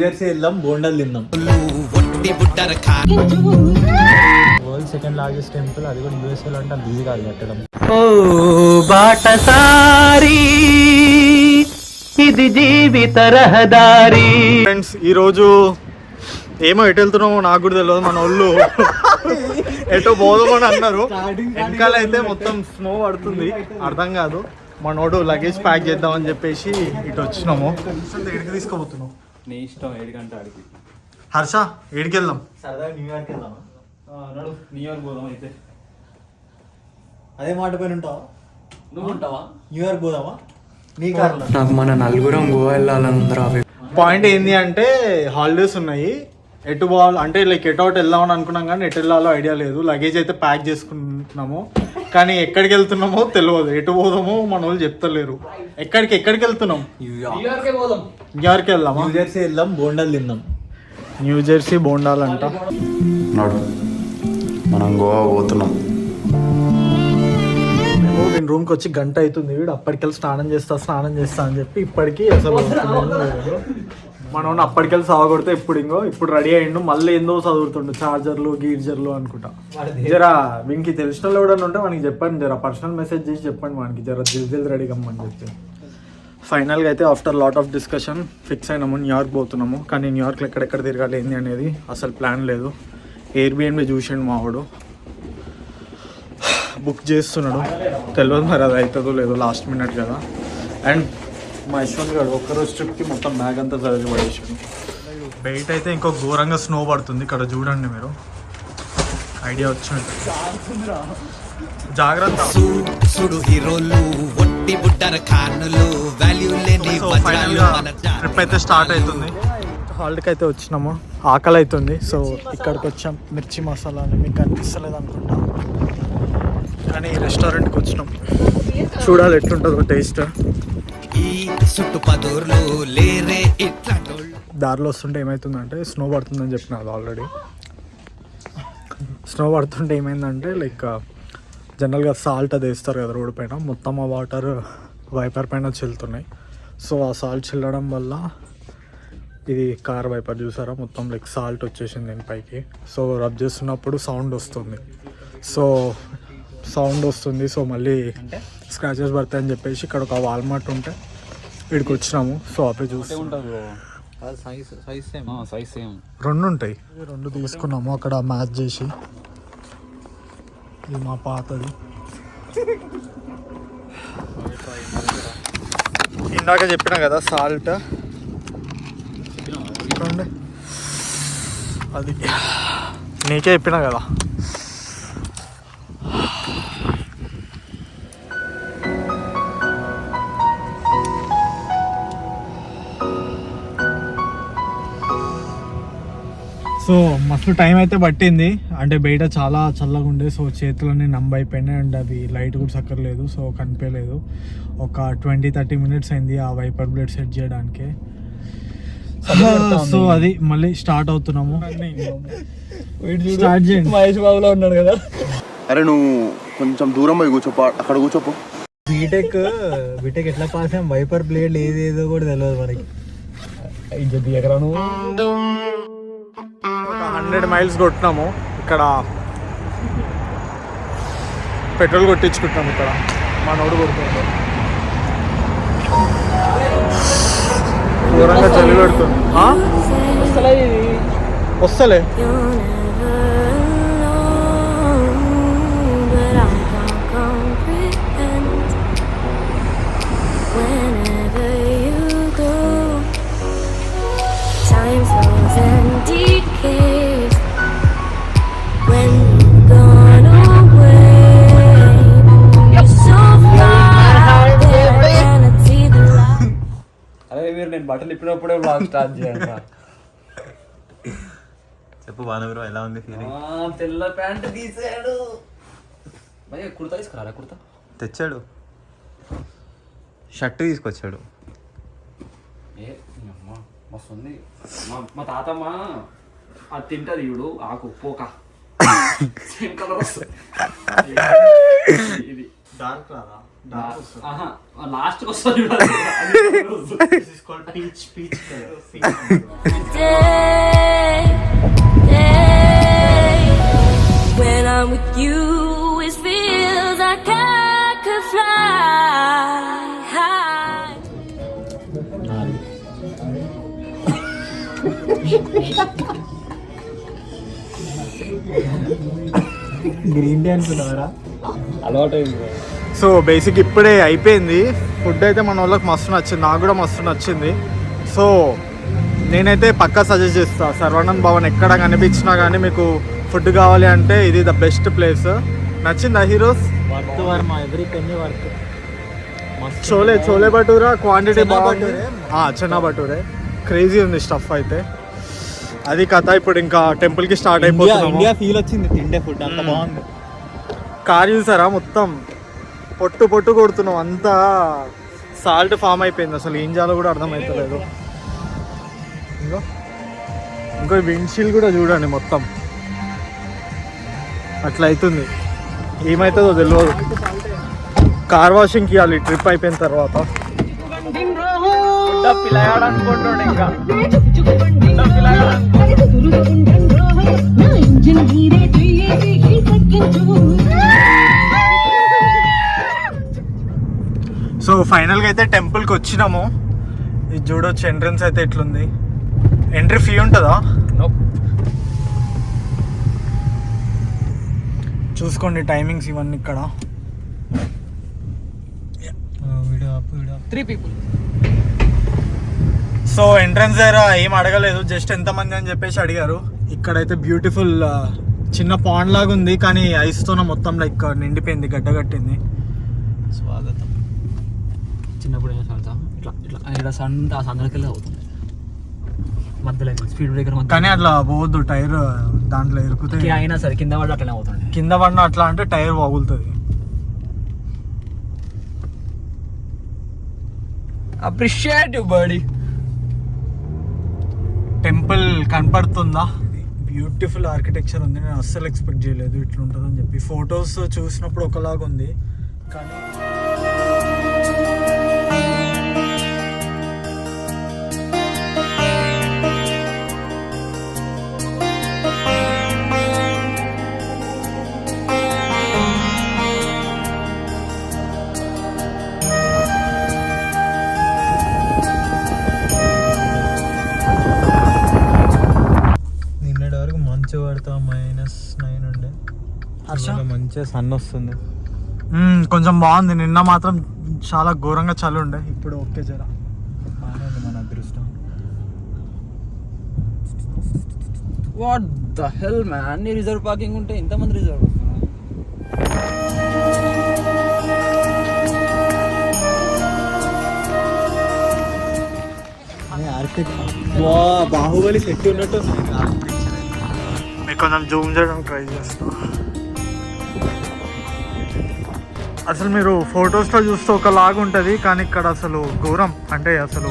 Jersey వెళ్దాం, బోండాలు తిందాం. వరల్డ్ సెకండ్ లార్జెస్ట్ టెంపుల్, అది కూడా యూఎస్ఏలో అంటే బిజీ కాదు కట్టడం. ఓ బాటసారి ఇది జీవిత రహదారి. ఫ్రెండ్స్, ఈరోజు ఏమో ఎటు వెళ్తున్నామో నాకు కూడా తెలియదు. మన వాళ్ళు ఎటో పోదామని అన్నారు. వెనకాల అయితే మొత్తం స్నో పడుతుంది, అర్థం కాదు. మనోడు లగేజ్ ప్యాక్ చేద్దామని చెప్పేసి ఇటు వచ్చినాము. ఎడికి తీసుకోబోతున్నావు? నీ ఇష్టం, 7 గంటల అడిగి. హర్ష, ఏడికి వెళ్దాం? సరదాగా న్యూయార్క్ వెళ్దామా? నడు, న్యూయార్క్ పోదాం అయితే. అదే మాట పైన ఉంటావా? నువ్వు ఉంటావా? న్యూయార్క్ పోదామా? నీ కార్లో. నాకు మన నలుగురం గోవా వెళ్ళాలని ఉందిరా. పాయింట్ ఏంది అంటే హాలిడేస్ ఉన్నాయి, ఎటు పోవాలి అంటే లైక్ ఎటు అవుట్ వెళ్దామని అనుకున్నాం కానీ ఎటు వెళ్ళాలో ఐడియా లేదు. లగేజ్ అయితే ప్యాక్ చేసుకుంటున్నాము కానీ ఎక్కడికి వెళ్తున్నామో తెలియదు. ఎటు పోదామో మన వాళ్ళు చెప్తలేరు. ఎక్కడికి వెళ్తున్నాం? న్యూయార్క్ వెళ్దామా? న్యూజెర్సీ వెళ్దాం, బోండాలు తిందాం. న్యూజెర్సీ బోండాలు అంట. మనం గోవా పోతున్నాం. నేను రూమ్కి వచ్చి గంట అవుతుంది. వీడు అప్పటికెళ్ళి స్నానం చేస్తా అని చెప్పి ఇప్పటికీ అసలు మనం అప్పటికెళ్ళి సాగొడితే ఇప్పుడు రెడీ అయ్యిండు. మళ్ళీ ఏందో చదువుతుండు, చార్జర్లు గీర్జర్లు అనుకుంటా. జరా వీనికి తెలిసిన వాళ్ళు ఎవడన్నా ఉంటే మనకి చెప్పండి, జరా పర్సనల్ మెసేజ్ చేసి చెప్పండి మనకి, జరా జల్దీ రెడీ కమ్మని చెప్పి. ఫైనల్గా అయితే after lot of discussion fix అయినాము, న్యూయార్క్ పోతున్నాము. కానీ న్యూయార్క్లో ఎక్కడెక్కడ తిరగాలి ఏంది అనేది అసలు ప్లాన్ లేదు. ఎయిర్బిఎన్బి చూసిండు మావాడు, బుక్ చేస్తున్నాడు. తెలియదు మరి అది అవుతుందో లేదో, లాస్ట్ మినిట్ కదా. అండ్ మా యశ్వంత్ గారు ఒక్కరోజు ట్రిప్కి మొత్తం బ్యాగ్ అంతా జరగ పడేసాడు. బయట అయితే ఇంకో ఘోరంగా స్నో పడుతుంది. ఇక్కడ చూడండి మీరు, ఐడియా వచ్చినట్టు. జాగ్రత్త. ట్రిప్ అయితే స్టార్ట్ అవుతుంది. హాల్ట్కి అయితే వచ్చినాము, ఆకలి అవుతుంది. సో ఇక్కడికి వచ్చాం. మిర్చి మసాలా అని మీకు అనిపిస్తలేదు అనుకుంటా, కానీ రెస్టారెంట్కి వచ్చినాం. చూడాలి ఎట్లుంటుందో టేస్ట్. దారిలో వస్తుంటే ఏమవుతుందంటే స్నో పడుతుందని చెప్పిన అది ఆల్రెడీ. స్నో పడుతుంటే ఏమైందంటే లైక్ జనరల్గా సాల్ట్ అది వేస్తారు కదా రోడ్డు పైన, మొత్తం ఆ వాటర్ వైపర్ పైన చెల్లుతున్నాయి. సో ఆ సాల్ట్ చెల్లడం వల్ల ఇది కార్ వైపర్ చూసారా, మొత్తం లైక్ సాల్ట్ వచ్చేసింది దీని పైకి. సో రబ్ చేస్తున్నప్పుడు సౌండ్ వస్తుంది. సో మళ్ళీ స్క్రాచెస్ పడతాయని చెప్పేసి ఇక్కడ ఒక వాల్మార్ట్ ఉంటే ఇక్కడికి వచ్చినాము. సో అవి చూసి రెండు ఉంటాయి, రెండు తీసుకున్నాము అక్కడ మ్యాచ్ చేసి. ఇది మా పాతది. ఇందాక చెప్పిన కదా సాల్ట్, అది నీకే చెప్పినా కదా. సో మస్తు టైం అయితే పట్టింది, అంటే బయట చాలా చల్లగా ఉండే. సో చేతులన్నీ అయిపోయినాయి అండ్ అవి లైట్ కూడా సక్కర్లేదు, సో కనిపించలేదు. ఒక 20-30 మినిట్స్ అయింది ఆ వైపర్ బ్లేడ్ సెట్ చేయడానికి. సో అది మళ్ళీ స్టార్ట్ అవుతున్నాము. స్టార్ట్ చేయండి. మహేష్ బాబులో ఉన్నాడు కదా. అరే నువ్వు కొంచెం దూరం పోయి కూర్చోపో, అక్కడ కూర్చోపో. బీటెక్ ఎట్లా పాస్ అయ్యాం, వైపర్ బ్లేడ్ ఏదేదో కూడా తెలియదు మనకి. 100 మైల్స్ కొట్టినాము. ఇక్కడ పెట్రోల్ కొట్టించుకుంటున్నాము. ఇక్కడ మా నోడు కొడుతున్నాడు. దూరంగా చలి పెడుతుంది. వస్తలే నేను బట్టలు ఇప్పినప్పుడే బ్లాగ్ స్టార్ట్ చేయండి. చెప్పు బాను, ఎలా ఉంది ఫీలింగ్? తెల్ల ప్యాంట్ తీసాడు భయ్య. కుర్తా తీసుకురా, కుర్తా తెచ్చాడు, షర్ట్ తీసుకొచ్చాడు. మస్తు ఉంది. మా తాతమ్మ అది తింటది ఇవిడు ఆకు పోక సేమ్ కలర్ వస్తుంది. ఇది డార్క్ రాదా? లాస్ట్ వస్తుంది When I'm with you, it feels like I could fly high. Green tea అనుకున్నారా? అలవాటు సో బేసిక్ ఇప్పుడే అయిపోయింది. ఫుడ్ అయితే మన వాళ్ళకి మస్తు నచ్చింది, నాకు కూడా మస్తు నచ్చింది. సో నేనైతే పక్కా సజెస్ట్ చేస్తాను, శరవణన్ భవన్ ఎక్కడ కనిపించినా కానీ మీకు ఫుడ్ కావాలి అంటే ఇది ద బెస్ట్ ప్లేస్. నచ్చిందా హీరోస్? వర్త్ వర్మ every penny worth. Chole bhatura quantity బాగుంది. చెన్నా భటూరే క్రేజీ ఉంది స్టఫ్ అయితే. అది కథ. ఇప్పుడు ఇంకా టెంపుల్కి స్టార్ట్ అయిపోతుంది. ఇండియా ఫీల్ వచ్చింది తిండే ఫుడ్ అంత బాగుంది. కార్ చూసారా మొత్తం పొట్టు పొట్టు కొడుతున్నాం, అంతా సాల్ట్ ఫామ్ అయిపోయింది. అసలు ఏం చేయాలో కూడా అర్థమవుతలేదు. ఇంకో విండ్షీల్డ్ కూడా చూడండి మొత్తం అట్లా అవుతుంది. ఏమవుతుందో తెలియదు. కార్ వాషింగ్కి ఇవ్వాలి ట్రిప్ అయిపోయిన తర్వాత. సో ఫైనల్గా అయితే టెంపుల్కి వచ్చినాము. ఇది చూడొచ్చు ఎంట్రన్స్ అయితే ఎట్లుంది. ఎంట్రీ ఫీ ఉంటుందా? చూసుకోండి టైమింగ్స్ ఇవన్నీ ఇక్కడ. 3 people. సో ఎంట్రన్స్ దగ్గర ఏం అడగలేదు, జస్ట్ ఎంతమంది అని చెప్పేసి అడిగారు. ఇక్కడైతే బ్యూటిఫుల్ చిన్న పాండ్ లాగా ఉంది, కానీ ఐస్తోన మొత్తం లైక్ నిండిపోయింది, గడ్డ కట్టింది. స్వాగతం. చిన్నప్పుడు ఏం తెలుసా, ఇట్లా ఇట్లా ఇక్కడ సందరికెళ్ళి అవుతుంది మధ్యలో స్పీడ్ బ్రేకర్ మధ్య. కానీ అట్లా పోవద్దు, టైర్ దాంట్లో ఇరుకుతే. అయినా సరే కింద పడి అట్లనే అవుతుంది. కింద పడిన అట్లా అంటే టైర్ పగులుతుంది. Appreciate you buddy. టెంపుల్ కనపడుతుందా? బ్యూటిఫుల్ ఆర్కిటెక్చర్ ఉంది. నేను అస్సలు ఎక్స్పెక్ట్ చేయలేదు ఇట్లా ఉంటుందని చెప్పి. ఫొటోస్ చూసినప్పుడు ఒకలాగా ఉంది, కానీ మంచు పడతా -9 ఉండే మంచిగా సన్ వస్తుంది. కొంచెం బాగుంది. నిన్న మాత్రం చాలా ఘోరంగా చలి ఉండే, ఇప్పుడు ఓకే జర మన అదృష్టం. వాట్ ద హెల్ మ్యాన్, అన్ని రిజర్వ్ పార్కింగ్ ఉంటే ఇంతమంది రిజర్వ్ వస్తున్నారు. బాహుబలి సెట్ ఉన్నట్టు మీకు కొంచెం జూమ్ చేయడం ట్రై చేస్తా. అసలు మీరు ఫొటోస్లో చూస్తే ఒకలాగా ఉంటుంది, కానీ ఇక్కడ అసలు ఘోరం. అంటే అసలు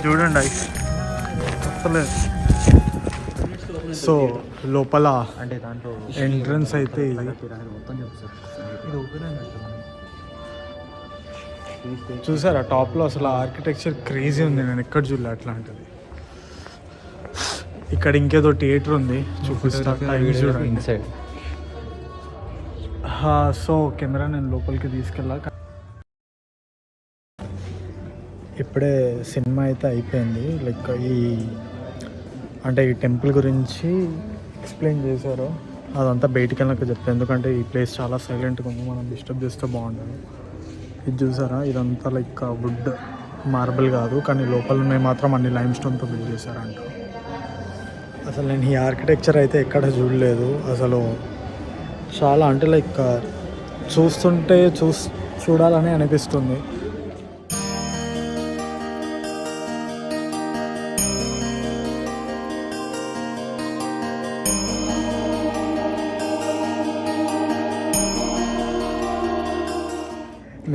చూడండి అసలు. సో లోపల అంటే దాంట్లో ఎంట్రన్స్ అయితే ఇది. మొత్తం చెప్తారు ఇది ఓపెన్ చూసారా టాప్లో అసలు ఆర్కిటెక్చర్ క్రేజీ ఉంది. నేను ఎక్కడ చూడలే అట్లాంటిది. ఇక్కడ ఇంకేదో థియేటర్ ఉంది, చూపిస్తా. చూడండి ఇన్సైడ్. సో కెమెరా నేను లోపలికి తీసుకెళ్ళా. ఇప్పుడే సినిమా అయితే అయిపోయింది. లైక్ ఈ టెంపుల్ గురించి ఎక్స్ప్లెయిన్ చేశారు. అదంతా బయటికి వెళ్ళాక చెప్తాను, ఎందుకంటే ఈ ప్లేస్ చాలా సైలెంట్గా ఉంది, మనం డిస్టర్బ్ చేస్తే బాగుండదు. ఇది చూసారా, ఇదంతా లైక్ వుడ్, మార్బుల్ కాదు, కానీ లోపల మేము మాత్రం అన్ని లైమ్ స్టోన్తో బిల్డ్ చేశారంట. అసలు నేను ఈ ఆర్కిటెక్చర్ అయితే ఎక్కడ చూడలేదు అసలు. చాలా అంటే లైక్ చూస్తుంటే చూడాలని అనిపిస్తుంది.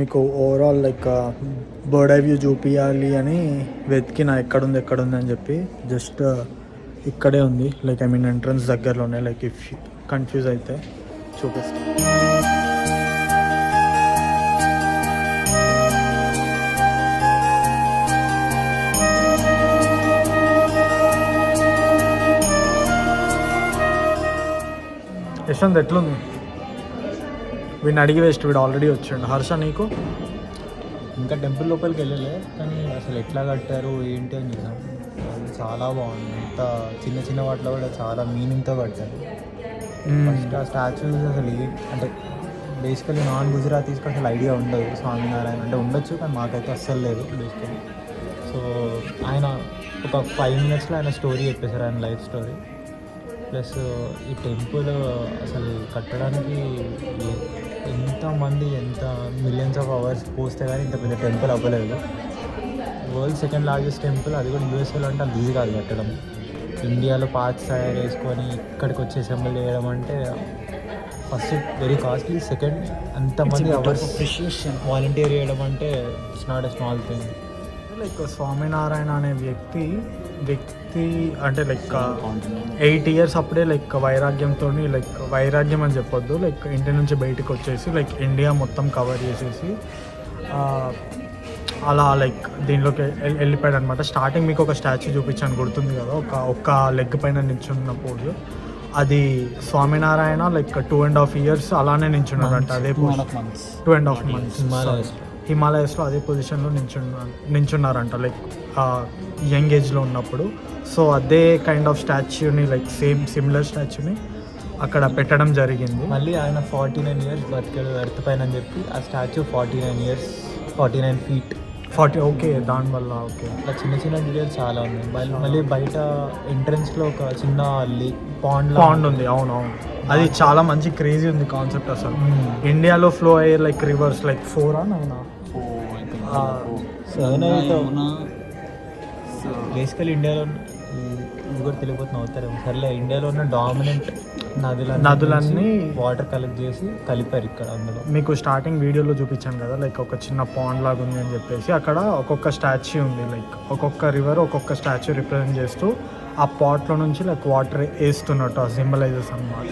మీకు overall like bird eye view చూపించాలి అని వెతికిన ఎక్కడుంది అని చెప్పి. జస్ట్ ఇక్కడే ఉంది, లైక్ ఐ మీన్ ఎంట్రన్స్ దగ్గరలోనే. లైక్ ఇఫ్ కన్ఫ్యూజ్ అయితే చూపిస్తాను. హర్షంత్ ఎట్లుంది? వీడిని అడిగి వేస్ట్, వీడు ఆల్రెడీ వచ్చిండు. హర్ష నీకు? ఇంకా టెంపుల్ లోపలికి వెళ్ళలే, కానీ అసలు ఎట్లా కట్టారు ఏంటి అని చూసాం. అది చాలా బాగుంది. అంత చిన్న చిన్న వాటిలో కూడా చాలా మీనింగ్తో కట్టారు. ఫస్ట్ ఆ స్టాచ్యూస్ అసలు అంటే బేసికలీ నాన్ గుజరాతీస్కి అసలు ఐడియా ఉండదు స్వామినారాయణ అంటే. ఉండొచ్చు కానీ మాకైతే అస్సలు లేదు బేసికలీ. సో ఆయన ఒక 5 minutesలో ఆయన స్టోరీ చెప్పేశారు, ఆయన లైఫ్ స్టోరీ. ప్లస్ ఈ టెంపుల్ అసలు కట్టడానికి ఎంతమంది ఎంత మిలియన్స్ ఆఫ్ అవర్స్ పోస్తే కానీ ఇంత పెద్ద టెంపుల్ అవ్వలేదు. వరల్డ్ సెకండ్ లార్జెస్ట్ టెంపుల్, అది కూడా యూఎస్ఏలో అంటే అంత ఈజీ కాదు కట్టడం. ఇండియాలో పార్ట్స్ తయారు చేసుకొని ఇక్కడికి వచ్చి అసెంబ్ల్ చేయడం అంటే ఫస్ట్ వెరీ కాస్ట్లీ, సెకండ్ అంతమంది అవర్స్ వాలంటీర్ చేయడం అంటే it's not a small thing. Like Swaminarayan అనే వ్యక్తి అంటే లైక్ 8 years అప్పుడే లైక్ వైరాగ్యంతో, లైక్ వైరాగ్యం అని చెప్పొద్దు, లైక్ ఇంటి నుంచి బయటకు వచ్చేసి లైక్ ఇండియా మొత్తం కవర్ చేసేసి అలా లైక్ దీనిలోకి వెళ్ళిపోయాడు అనమాట. స్టార్టింగ్ మీకు ఒక స్టాచ్యూ చూపించాను గుర్తుంది కదా, ఒక్క లెగ్ పైన నించున్న పోజు, అది స్వామినారాయణ లైక్ 2.5 years అలానే నించున్నారంట. అదే 2.5 months హిమాలయస్లో అదే పొజిషన్లో నించున్నారంట లైక్ యంగ్ ఏజ్లో ఉన్నప్పుడు. సో అదే కైండ్ ఆఫ్ స్టాచ్యూని లైక్ సిమిలర్ స్టాచ్యూని అక్కడ పెట్టడం జరిగింది. మళ్ళీ ఆయన 49 years బతికాడు ఎర్త్ పైన అని చెప్పి ఆ స్టాచ్యూ 49 feet. ఓకే, దానివల్ల ఓకే. అట్లా చిన్న చిన్న డీటెయిల్స్ చాలా ఉన్నాయి. మళ్ళీ బయట ఎంట్రన్స్లో ఒక చిన్న పాండ్ ఉంది. అవునవును, అది చాలా మంచి క్రేజీ ఉంది కాన్సెప్ట్. అసలు ఇండియాలో ఫ్లో అయ్యే like reverse like 4 or 9 basically ఇండియాలో ఇది కూడా తెలియపోతున్నా అవుతారేమో. సర్లే, ఇండియాలో ఉన్న డామినెంట్ నదులన్నీ వాటర్ కలెక్ట్ చేసి కలిపారు ఇక్కడ. అందులో మీకు స్టార్టింగ్ వీడియోలో చూపించాను కదా, లైక్ ఒక చిన్న పాండ్ లాగా ఉంది అని చెప్పేసి. అక్కడ ఒక్కొక్క స్టాచ్యూ ఉంది, లైక్ ఒక్కొక్క రివర్ ఒక్కొక్క స్టాచ్యూ రిప్రజెంట్ చేస్తూ ఆ పాట్లో నుంచి లైక్ వాటర్ వేస్తున్నట్టు ఆ సింబలైజెస్ అన్నమాట.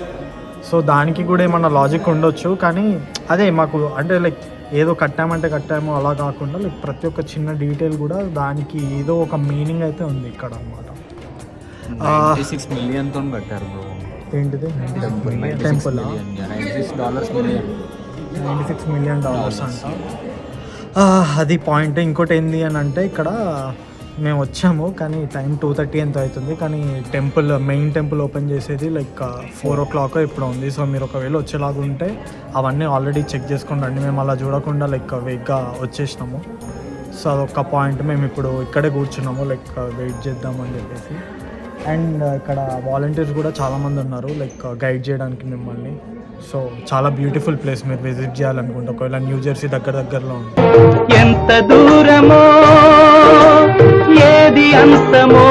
సో దానికి కూడా ఏమన్నా లాజిక్ ఉండొచ్చు, కానీ అదే మాకు అంటే లైక్ ఏదో కట్టామో అలా కాకుండా లైక్ ప్రతి ఒక్క చిన్న డీటెయిల్ కూడా దానికి ఏదో ఒక మీనింగ్ అయితే ఉంది ఇక్కడ అన్నమాట. 96 million కట్టారు బ్రో. ఏంటిది? టెంపుల్ $96 million అంట. అది పాయింట్. ఇంకోటి ఏంది అని అంటే, ఇక్కడ మేము వచ్చాము కానీ టైం 2:30 ఎంత అవుతుంది, కానీ మెయిన్ టెంపుల్ ఓపెన్ చేసేది లైక్ 4 o'clock ఇప్పుడు ఉంది. సో మీరు ఒకవేళ వచ్చేలాగా ఉంటే అవన్నీ ఆల్రెడీ చెక్ చేసుకొని రండి. మేము అలా చూడకుండా లైక్ వేగ్గా వచ్చేసినాము. సో అదొక పాయింట్. మేము ఇప్పుడు ఇక్కడే కూర్చున్నాము లైక్ వెయిట్ చేద్దామని చెప్పేసి. అండ్ ఇక్కడ వాలంటీర్స్ కూడా చాలామంది ఉన్నారు లైక్ గైడ్ చేయడానికి మిమ్మల్ని. సో చాలా బ్యూటిఫుల్ ప్లేస్, మీరు విజిట్ చేయాలనుకుంటే ఒకవేళ న్యూ జెర్సీ దగ్గరలో ఉంది. ఎంత దూరమో ఏది అంతమో